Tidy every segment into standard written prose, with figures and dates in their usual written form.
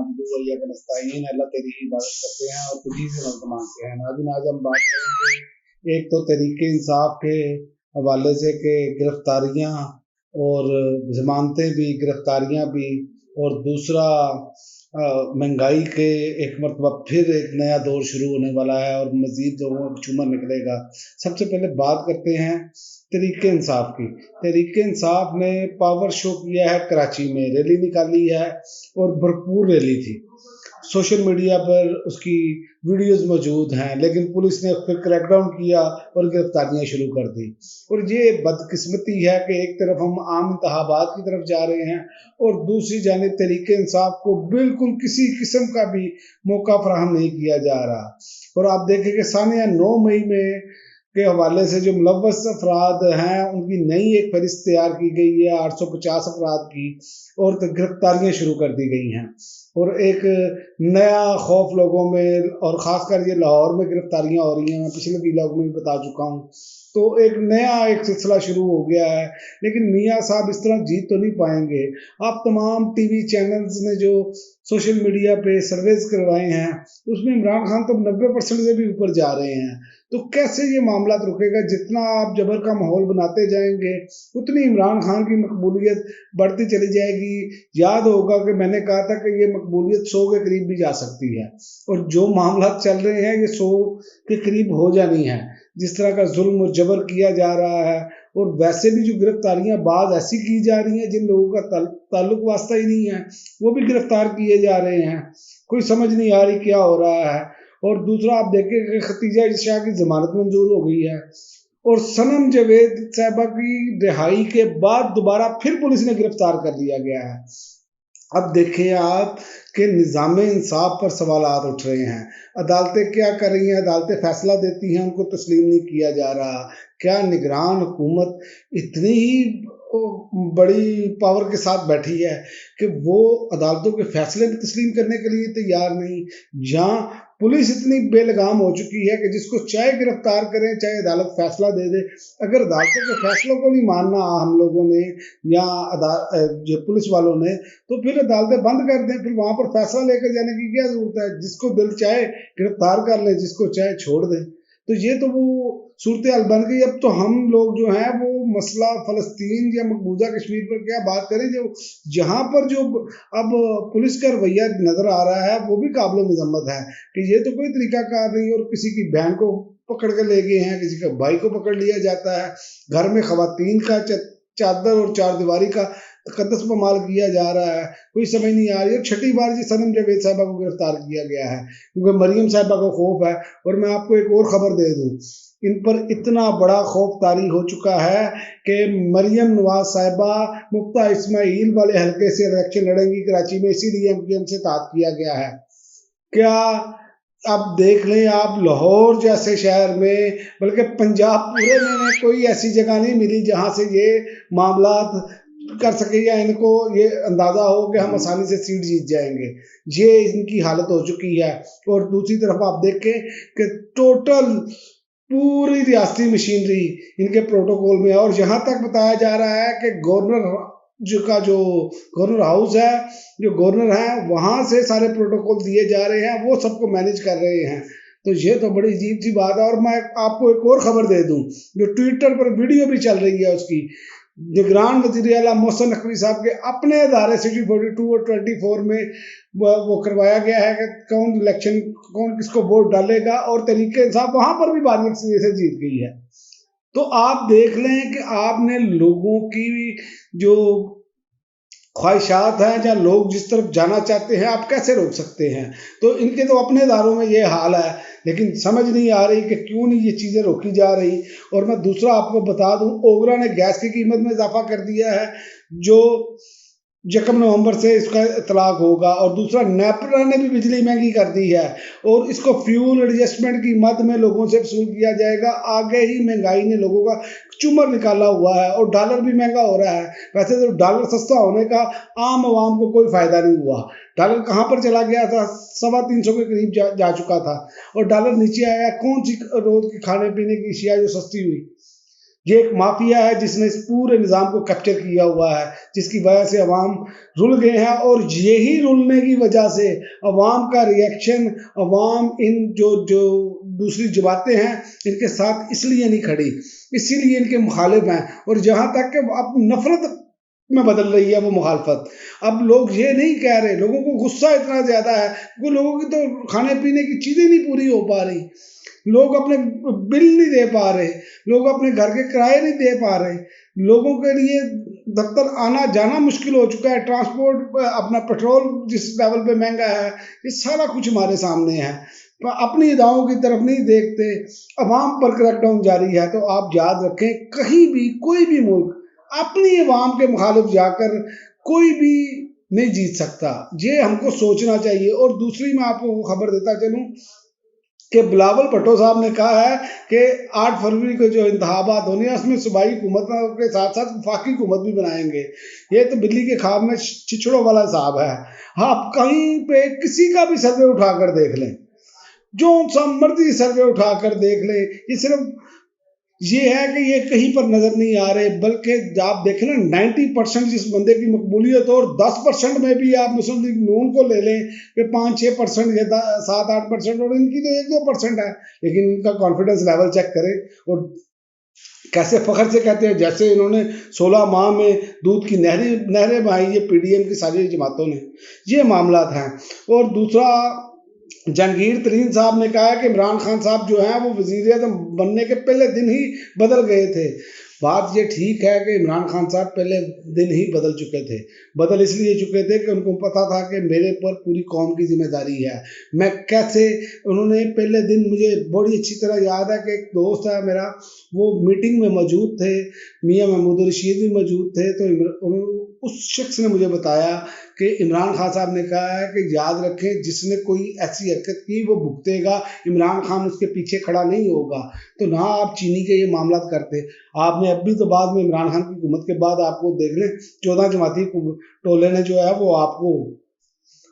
नहमदुहु व नस्तईन, अल्लाह तेरी ही इबादत करते हैं और तुझी से मदद मांगते हैं। नाज़रीन, आज हम बात करेंगे एक तो तहरीक इंसाफ के हवाले से कि गिरफ्तारियां और जमानतें भी, गिरफ्तारियां भी, और दूसरा महंगाई के एक मरतबा फिर एक नया दौर शुरू होने वाला है और मज़ीद लोगों का चूमर निकलेगा। सबसे पहले बात करते हैं तहरीक इंसाफ की। तहरीक इंसाफ ने पावर शो किया है, कराची में रैली निकाली है और भरपूर रैली थी। सोशल मीडिया पर उसकी वीडियोस मौजूद हैं, लेकिन पुलिस ने फिर क्रैकडाउन किया और गिरफ्तारियां शुरू कर दी। और ये बदकिस्मती है कि एक तरफ हम आम इंतखाबात की तरफ जा रहे हैं और दूसरी जानिब तहरीक इंसाफ को बिल्कुल किसी किस्म का भी मौका फराहम नहीं किया जा रहा। और आप देखें कि सानिया 9 मई में के हवाले से जो मुलव्वस अफराद हैं उनकी नई एक फहरिस्त तैयार की गई है 850 अफराद की, और गिरफ्तारियां शुरू कर दी गई हैं। और एक नया खौफ लोगों में, और ख़ासकर ये लाहौर में गिरफ्तारियां हो रही हैं, मैं पिछले वीलॉग में भी बता चुका हूँ। तो एक नया एक सिलसिला शुरू हो गया है। लेकिन मियाँ साहब इस तरह जीत तो नहीं पाएंगे। आप तमाम टीवी चैनल्स ने जो सोशल मीडिया पे सर्वेज करवाए हैं उसमें इमरान खान तो 90% से भी ऊपर जा रहे हैं। तो कैसे ये मामला रुकेगा? जितना आप जबर का माहौल बनाते जाएंगे उतनी इमरान खान की मकबूलियत बढ़ती चली जाएगी। याद होगा कि मैंने कहा था कि ये मकबूलियत 100 के करीब भी जा सकती है, और जो मामला चल रहे हैं ये 100 के करीब हो जानी है। जिस तरह का जुल्म और जबर किया जा रहा है, और वैसे भी जो गिरफ्तारियां बाज ऐसी की जा रही हैं जिन लोगों का ताल्लुक वास्ता ही नहीं है, वो भी गिरफ्तार किए जा रहे हैं। कोई समझ नहीं आ रही क्या हो रहा है। और दूसरा आप देखें कि खतीजा शाह की जमानत मंजूर हो गई है, और सनम जावेद साहबा की रिहाई के बाद दोबारा फिर पुलिस ने गिरफ्तार कर लिया गया है। अब देखिए आप कि निज़ाम इंसाफ पर सवालात उठ रहे हैं। अदालतें क्या कर रही हैं? अदालतें फैसला देती हैं, उनको तस्लीम नहीं किया जा रहा। क्या निगरान हुकूमत इतनी ही बड़ी पावर के साथ बैठी है कि वो अदालतों के फैसले भी तस्लीम करने के लिए तैयार नहीं? जहाँ पुलिस इतनी बेलगाम हो चुकी है कि जिसको चाहे गिरफ्तार करें, चाहे अदालत फैसला दे दे। अगर अदालतों के फैसलों को नहीं मानना हम लोगों ने या जो पुलिस वालों ने, तो फिर अदालतें बंद कर दें। फिर वहां पर फैसला लेकर जाने की क्या जरूरत है? जिसको दिल चाहे गिरफ्तार कर ले, जिसको चाहे छोड़ दें। तो ये तो वो सूरत हाल बन गई। अब तो हम लोग जो हैं वो मसला फ़लस्तीन या मकबूजा कश्मीर पर क्या बात करें, जो जहाँ पर जो अब पुलिस का रवैया नजर आ रहा है वो भी काबिल मजम्मत है कि ये तो कोई तरीकाकार नहीं। और किसी की बहन को पकड़ के ले गए हैं, किसी का भाई को पकड़ लिया जाता है, घर में खवातीन का चादर और चारदीवारी का तकद्दुस पमाल किया जा रहा है। कोई समझ नहीं आ रही। और छठी बार जी सनम जावेद साहबा को गिरफ्तार किया गया है क्योंकि मरियम साहबा को खौफ है। और मैं आपको एक और खबर दे दूं, इन पर इतना बड़ा खौफ तारी हो चुका है कि मरियम नवाज साहिबा मुफ्ता इस्माइल वाले हल्के से इलेक्शन लड़ेंगी कराची में, इसीलिए एमक्यूएम से ताक किया गया है। क्या अब देख लें आप, लाहौर जैसे शहर में, बल्कि पंजाब पूरे में कोई ऐसी जगह नहीं मिली जहां से ये मामलात कर सके या इनको ये अंदाजा हो कि हम आसानी से सीट जीत जाएंगे। ये इनकी हालत हो चुकी है। और दूसरी तरफ आप देखें कि टोटल पूरी रियासती मशीनरी इनके प्रोटोकॉल में है। और यहाँ तक बताया जा रहा है कि जो गवर्नर हाउस है, जो गवर्नर है, वहां से सारे प्रोटोकॉल दिए जा रहे हैं, वो सबको मैनेज कर रहे हैं। तो ये तो बड़ी अजीब सी बात है। और मैं आपको एक और खबर दे दूं, जो ट्विटर पर वीडियो भी चल रही है उसकी, निगरान वज़ीर आला मोहसिन नकवी साहब के अपने इदारे सिटी 42 और 24 में वो करवाया गया है कि कौन किसको वोट डालेगा, और तहरीक इंसाफ वहां पर भी बारीक से जीत गई है। तो आप देख लें कि आपने लोगों की जो ख्वाहिशात हैं, जहाँ लोग जिस तरफ जाना चाहते हैं, आप कैसे रोक सकते हैं? तो इनके तो अपने इदारों में ये हाल है, लेकिन समझ नहीं आ रही कि क्यों नहीं ये चीज़ें रोकी जा रही। और मैं दूसरा आपको बता दूं, ओगरा ने गैस की कीमत में इजाफा कर दिया है, जो 1 नवंबर से इसका इतलाक होगा। और दूसरा, नेपरा ने भी बिजली महंगी कर दी है, और इसको फ्यूल एडजस्टमेंट की मद में लोगों से वसूल किया जाएगा। आगे ही महंगाई ने लोगों का चूमर निकाला हुआ है, और डॉलर भी महंगा हो रहा है। वैसे तो डॉलर सस्ता होने का आम आवाम को कोई फायदा नहीं हुआ। डॉलर कहाँ पर चला गया था? 350 के करीब जा चुका था, और डॉलर नीचे आया। कौन सी रोज की खाने पीने की अशिया जो सस्ती हुई? یہ ایک مافیا ہے جس نے اس پورے نظام کو کیپچر کیا ہوا ہے، جس کی وجہ سے عوام رل گئے ہیں، اور یہی رلنے کی وجہ سے عوام کا ریئیکشن، عوام ان جو دوسری جماعتیں ہیں ان کے ساتھ اس لیے نہیں کھڑی، اسی لیے ان کے مخالف ہیں، اور جہاں تک کہ اب نفرت میں بدل رہی ہے وہ مخالفت۔ اب لوگ یہ نہیں کہہ رہے، لوگوں کو غصہ اتنا زیادہ ہے کہ لوگوں کی تو کھانے پینے کی چیزیں نہیں پوری ہو پا رہی، لوگ اپنے بل نہیں دے پا رہے، لوگ اپنے گھر کے کرائے نہیں دے پا رہے، لوگوں کے لیے دفتر آنا جانا مشکل ہو چکا ہے، ٹرانسپورٹ اپنا پیٹرول جس لیول پہ مہنگا ہے، یہ سارا کچھ ہمارے سامنے ہے، اپنی اداؤں کی طرف نہیں دیکھتے، عوام پر کریک ڈاؤن جاری ہے۔ تو آپ یاد رکھیں، کہیں بھی کوئی بھی ملک اپنی عوام کے مخالف جا کر کوئی بھی نہیں جیت سکتا، یہ ہم کو سوچنا چاہیے۔ اور دوسری میں آپ کو خبر دیتا چلوں کہ بلاول بھٹو صاحب نے کہا ہے کہ 8 فروری کو جو انتخابات ہونے ہیں اس میں صوبائی حکومت کے ساتھ ساتھ وفاقی حکومت بھی بنائیں گے۔ یہ تو بلی کے خواب میں چچڑوں والا حساب ہے۔ آپ کہیں پہ کسی کا بھی سروے اٹھا کر دیکھ لیں، جو سا مرضی سروے اٹھا کر دیکھ لیں، یہ صرف یہ ہے کہ یہ کہیں پر نظر نہیں آ رہے، بلکہ آپ دیکھیں نا 90% جس بندے کی مقبولیت ہو، اور 10% میں بھی آپ مسلم لیگ نون کو لے لیں کہ 5-6% یا 7-8%، اور ان کی تو 1-2% ہے، لیکن ان کا کانفیڈنس لیول چیک کریں، اور کیسے فخر سے کہتے ہیں جیسے انہوں نے 16 ماہ میں دودھ کی نہریں بہائی، یہ پی ڈی ایم کی ساری جماعتوں نے، یہ معاملات ہیں۔ اور دوسرا، جہانگیر ترین صاحب نے کہا کہ عمران خان صاحب جو ہیں وہ وزیر اعظم بننے کے پہلے دن ہی بدل گئے تھے۔ بات یہ ٹھیک ہے کہ عمران خان صاحب پہلے دن ہی بدل چکے تھے، بدل اس لیے چکے تھے کہ ان کو پتا تھا کہ میرے پر پوری قوم کی ذمہ داری ہے۔ میں کیسے، انہوں نے پہلے دن، مجھے بڑی اچھی طرح یاد ہے کہ ایک دوست ہے میرا، وہ میٹنگ میں موجود تھے، میاں محمود الرشید بھی موجود تھے، تو اس شخص نے مجھے بتایا کہ عمران خان صاحب نے کہا ہے کہ یاد رکھیں جس نے کوئی ایسی حرکت کی وہ بھگتے گا، عمران خان اس کے پیچھے کھڑا نہیں ہوگا۔ تو نہ آپ چینی کے یہ معاملات کرتے، آپ نے اب بھی تو بعد میں عمران خان کی حکومت کے بعد آپ کو دیکھ لیں 14 جماعتی ٹولے نے جو ہے وہ آپ کو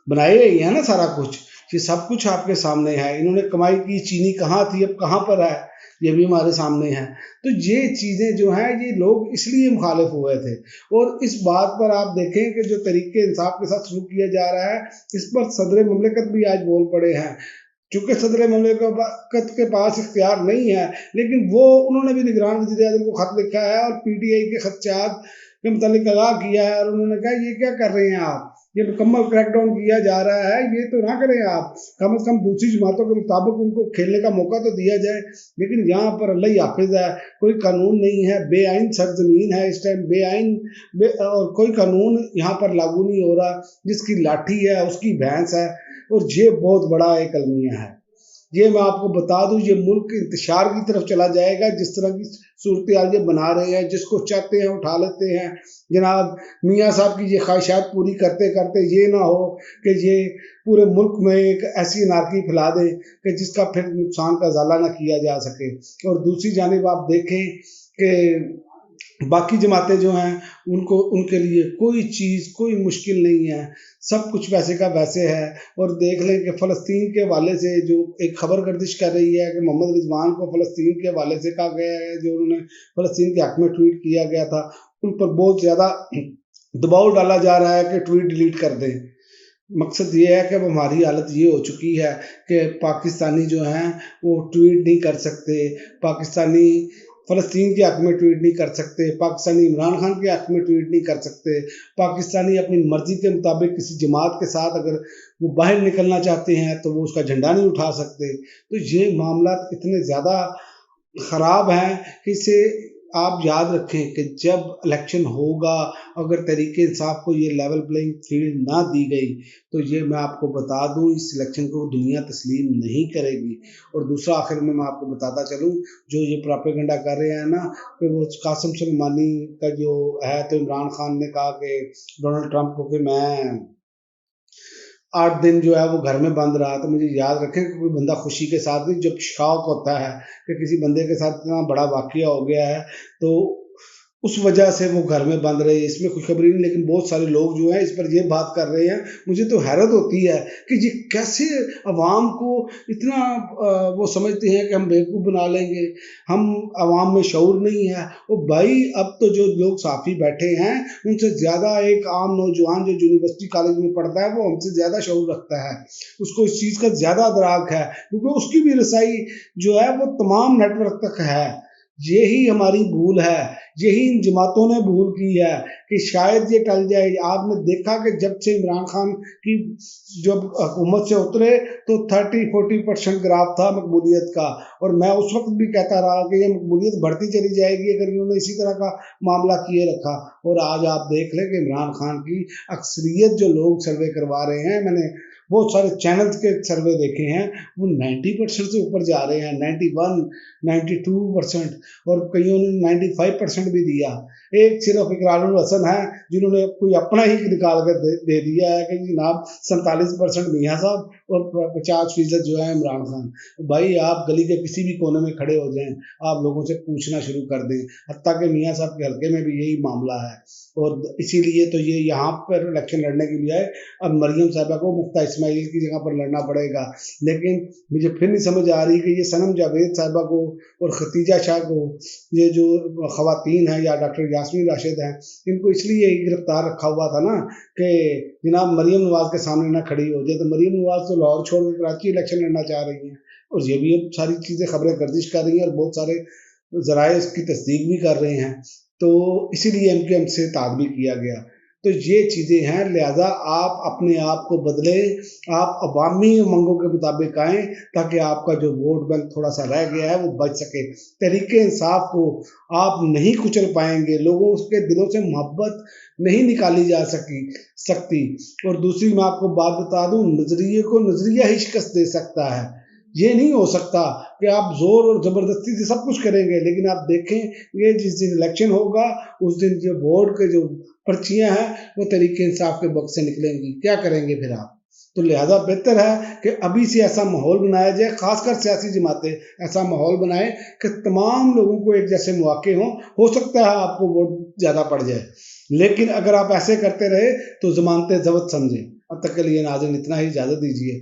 بنائے ہی ہے نا، سارا کچھ، یہ سب کچھ آپ کے سامنے ہے۔ انہوں نے کمائی کی، چینی کہاں تھی اب کہاں پر ہے، یہ بھی ہمارے سامنے ہے۔ تو یہ چیزیں جو ہیں یہ لوگ اس لیے مخالف ہوئے تھے، اور اس بات پر آپ دیکھیں کہ جو طریقے انصاف کے ساتھ سلوک کیا جا رہا ہے، اس پر صدر مملکت بھی آج بول پڑے ہیں، چونکہ صدر مملکت کے پاس اختیار نہیں ہے، لیکن وہ انہوں نے بھی نگران وزیر اعظم کو خط لکھا ہے اور پی ٹی آئی کے خدشات کے متعلق آگاہ کیا ہے، اور انہوں نے کہا یہ کیا کر رہے ہیں آپ، یہ مکمل کریک ڈاؤن کیا جا رہا ہے، یہ تو نہ کریں آپ، کم از کم دوسری جماعتوں کے مطابق ان کو کھیلنے کا موقع تو دیا جائے۔ لیکن یہاں پر اللہ ہی حافظ ہے، کوئی قانون نہیں ہے، بے آئین سرزمین ہے اس ٹائم، بے آئین اور کوئی قانون یہاں پر لاگو نہیں ہو رہا، جس کی لاٹھی ہے اس کی بھینس ہے، اور یہ بہت بڑا ایک المیہ ہے۔ یہ میں آپ کو بتا دوں، یہ ملک انتشار کی طرف چلا جائے گا، جس طرح کی صورتحال یہ بنا رہے ہیں، جس کو چاہتے ہیں اٹھا لیتے ہیں۔ جناب میاں صاحب کی یہ خواہشات پوری کرتے کرتے یہ نہ ہو کہ یہ پورے ملک میں ایک ایسی انارکی پھیلا دیں کہ جس کا پھر نقصان کا ازالہ نہ کیا جا سکے۔ اور دوسری جانب آپ دیکھیں کہ باقی جماعتیں جو ہیں ان کے لیے کوئی چیز، کوئی مشکل نہیں ہے، سب کچھ ویسے کا ویسے ہے۔ اور دیکھ لیں کہ فلسطین کے حوالے سے جو ایک خبر گردش کر رہی ہے کہ محمد رضوان کو فلسطین کے حوالے سے کہا گیا ہے، جو انہوں نے فلسطین کے حق میں ٹویٹ کیا گیا تھا، ان پر بہت زیادہ دباؤ ڈالا جا رہا ہے کہ ٹویٹ ڈیلیٹ کر دیں۔ مقصد یہ ہے کہ اب ہماری حالت یہ ہو چکی ہے کہ پاکستانی جو ہیں وہ ٹویٹ نہیں کر سکتے، پاکستانی فلسطین کے حق میں ٹویٹ نہیں کر سکتے، پاکستانی عمران خان کے حق میں ٹویٹ نہیں کر سکتے، پاکستانی اپنی مرضی کے مطابق کسی جماعت کے ساتھ اگر وہ باہر نکلنا چاہتے ہیں تو وہ اس کا جھنڈا نہیں اٹھا سکتے۔ تو یہ معاملات اتنے زیادہ خراب ہیں کہ اسے آپ یاد رکھیں کہ جب الیکشن ہوگا، اگر تحریک انصاف کو یہ لیول پلینگ فیلڈ نہ دی گئی تو یہ میں آپ کو بتا دوں اس الیکشن کو دنیا تسلیم نہیں کرے گی۔ اور دوسرا آخر میں آپ کو بتاتا چلوں، جو یہ پراپیگنڈا کر رہے ہیں نا کہ وہ قاسم سلیمانی کا جو ہے، تو عمران خان نے کہا کہ ڈونلڈ ٹرمپ کو کہ میں 8 دن جو ہے وہ گھر میں بند رہا، تو مجھے یاد رکھیں کہ کوئی بندہ خوشی کے ساتھ نہیں، جب شوق ہوتا ہے کہ کسی بندے کے ساتھ اتنا بڑا واقعہ ہو گیا ہے تو उस वजह से वो घर में बंद रहे, इसमें खुशखबरी नहीं। लेकिन बहुत सारे लोग जो हैं इस पर ये बात कर रहे हैं, मुझे तो हैरत होती है कि ये कैसे अवाम को इतना वो समझते हैं कि हम बेवकूफ़ बना लेंगे, हम अवाम में शऊर नहीं है। ओ भाई, अब तो जो लोग साफ़ी बैठे हैं उनसे ज़्यादा एक आम नौजवान जो यूनिवर्सिटी कॉलेज में पढ़ता है वो हमसे ज़्यादा शऊर रखता है, उसको इस चीज़ का ज़्यादा अदराक है, क्योंकि उसकी भी रसाई जो है वो तमाम नेटवर्क तक है। यही हमारी भूल है, यही इन जमातों ने भूल की है कि शायद ये टल जाए। आपने देखा कि जब से इमरान खान की जब हुकूमत से उतरे तो 30-40% ग्राफ था मकबूलियत का, और मैं उस वक्त भी कहता रहा कि ये मकबूलियत बढ़ती चली जाएगी अगर इन्होंने इसी तरह का मामला किए रखा। और आज आप देख लें कि इमरान खान की अक्सरियत जो लोग सर्वे करवा रहे हैं, मैंने बहुत सारे चैनल्स के सर्वे देखे हैं, वो 90% से ऊपर जा रहे हैं, 91, 92%, और कईयों ने 95% भी दिया। एक सिर्फ इकरारुल हसन है जिन्होंने कोई अपना ही निकाल कर दे दिया है कि जनाब 47% मियाँ साहब और 50% जो है इमरान खान। भाई, आप गली के किसी भी कोने में खड़े हो जाएं, आप लोगों से पूछना शुरू कर दें, हत्ता कि मियाँ साहब के हल्के में भी यही मामला है। और इसीलिए तो ये यहाँ पर इलेक्शन लड़ने के लिए अब मरियम साहिबा को मुफ्ता इस्माइल की जगह पर लड़ना पड़ेगा। लेकिन मुझे फिर नहीं समझ आ रही कि ये सनम जावेद साहिबा को और खतीजा शाह को, ये जो खवातीन हैं या डॉक्टर यास्मीन राशिद हैं, इनको इसलिए ही गिरफ्तार रखा हुआ था ना कि जनाब मरियम नवाज के सामने ना खड़ी हो जाए। तो मरियम नवाज तो लाहौर छोड़ कर कराची इलेक्शन लड़ना चाह रही हैं, और ये भी अब सारी चीज़ें खबरें गर्दिश कर रही हैं और बहुत सारे ज़राए इसकी तस्दीक भी कर रहे हैं। तो इसीलिए MQM से तादबी किया गया। तो ये चीज़ें हैं, लिहाजा आप अपने आप को बदलें, आप अवामी उमंगों के मुताबिक आएँ, ताकि आपका जो वोट बैंक थोड़ा सा रह गया है वो बच सके। तहरीक इंसाफ को आप नहीं कुचल पाएंगे, लोगों के दिलों से मोहब्बत नहीं निकाली जा सकती। और दूसरी मैं आपको बात बता दूं, नज़रिए को नज़रिया ही शिकस्त दे सकता है। ये नहीं हो सकता कि आप जोर और ज़बरदस्ती से सब कुछ करेंगे, लेकिन आप देखें ये जिस दिन इलेक्शन होगा उस दिन जो वोट के जो पर्चियां हैं वो तरीके इंसाफ के वक्त से निकलेंगी। क्या करेंगे फिर आप? तो लिहाजा बेहतर है कि अभी से ऐसा माहौल बनाया जाए, खासकर सियासी जमातें ऐसा माहौल बनाएं कि तमाम लोगों को एक जैसे मौके हों। हो सकता है आपको वोट ज़्यादा पड़ जाए, लेकिन अगर आप ऐसे करते रहे तो जमानतें जब्त समझें। अब तक के लिए नाज़रीन इतना ही, इजाज़त दीजिए।